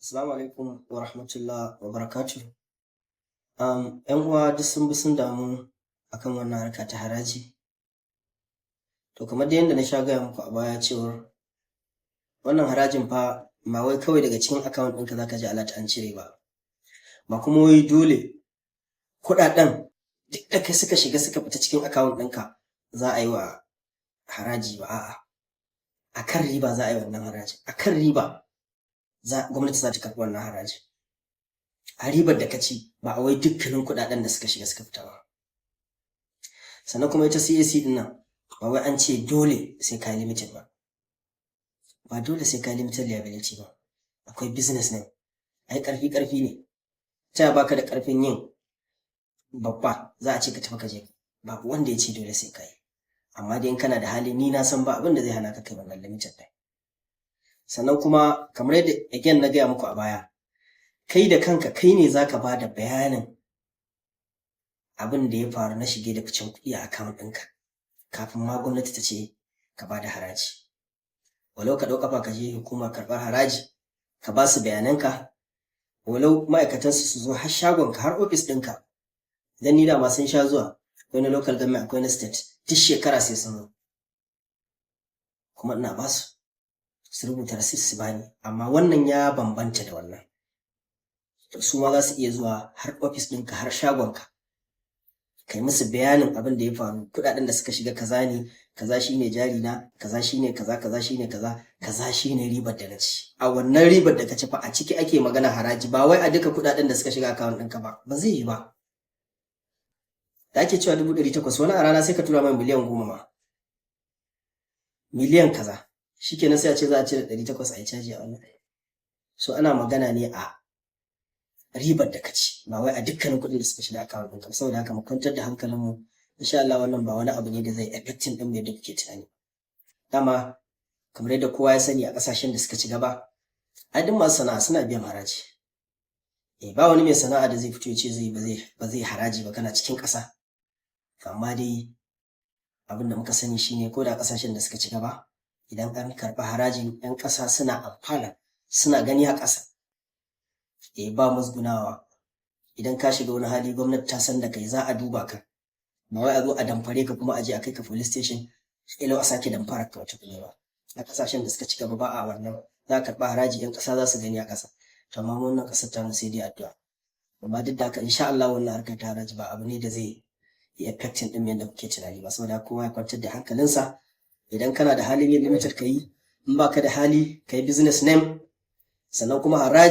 Assalamu alaikum wa rahmatullah wa barakatuh. ‘Yan uwa duk sun bi sun damu akan wannan harka ta haraji. To kamar da yadda na sha gaya muku a baya cewar wannan harajin fa ba wai kawai daga cikin account ɗinka zaka ji alert an cire ba kuma wai dole kuɗaɗen duk da kai suka shiga suka fita cikin account ɗinka za a yi wa haraji ba, a'a akan riba za a yi wannan haraji, akan riba gwamnati za ta karɓi wannan haraji a ribar da ka ci, ba a wai dukkanin kuɗaɗen da suka shiga suka fita ba. Sannan kuma ita CAC ɗin nan ba wai an ce dole sai ka limited ba dole sai ka limited liability ba, akwai business ne, ai ƙarfi ne, ta baka da ƙarfin yin babba za a ce ka tafi ka je, babu wanda ya ce dole sai ka yi, amma dai in kana da hali ni na san ba abin da zai hana ka kai wannan limited ɗin. Sannan kuma kamar yadda again na gaya muku a baya, kai da kanka kai ne zaka ba da bayanin abin da ya faru na shige da ficen kuɗi a account ɗinka kafin ma gwamnati ta ce ka ba da haraji. Walau ka ɗau ƙafa ka je hukumar karɓar haraji ka ba su bayananka, walau ma'aikatansu su zo har shagonka har ofis ɗinka, idan ni dama sun sha zuwa, akwai na local government akwai na state, duk shekara sai sun zo kuma ina ba su rubuta rasit su bani, amma wannan ya bambanta da wannan. Su ma za su iya zuwa har ofis ɗinka har shagonka kai musu bayanin abin da ya faru, kuɗaɗen da suka shiga kaza ne, kaza shine jari na, kaza shine kaza, kaza shine kaza, kaza shine ribar da na ci. A wannan ribar da ka ci fa a ciki ake magana haraji, ba wai a duka kuɗaɗen da suka shiga account ɗinka ba zai yi ba. Da ake cewa 800,000 wani a rana sai ka tura mai miliyan 10 ma, miliyan kaza, shikenan sai a ce za a cire 800 a yi caji a wannan. So ana magana ne a ribar da ka ci, ba wai a dukkanin kuɗin da suka shiga account ɗinka. Saboda haka mu kwantar da hankalinmu, insha Allah wannan ba wani abu ne da zai affecting ɗin yadda kuke tunani. Dama kamar yadda kowa ya sani a ƙasashen da suka ci gaba, ai duk masu sana'a suna biyan haraji. Ba wani mai sana'a da zai fito ya ce ba zai haraji ba kana cikin ƙasa. Amma dai abin da muka sani shine ko da ƙasashen da suka ci gaba, idan an karɓi harajin 'yan ƙasa suna amfana, suna gani a ƙasa. Ba musgunawa, idan ka shiga wani hali gwamnati ta san da kai za a duba ka, ba wai a zo a damfare ka kuma a je a kai ka police station ilo a sake damfara ka wata kuma ba. A ƙasashen da suka ci gaba ba a wannan, za a karɓi haraji 'yan ƙasa za su gani a ƙasa. To amma wannan ƙasar ta mu sai dai addu'a. Amma duk da haka insha Allah wannan harkar ta haraji ba abu ne da zai yi affecting ɗin yadda kuke tunani ba, saboda kowa ya kwantar da hankalinsa. Idan kana da halin yin limited ka yi, in baka da hali ka yi business name, sannan kuma haraji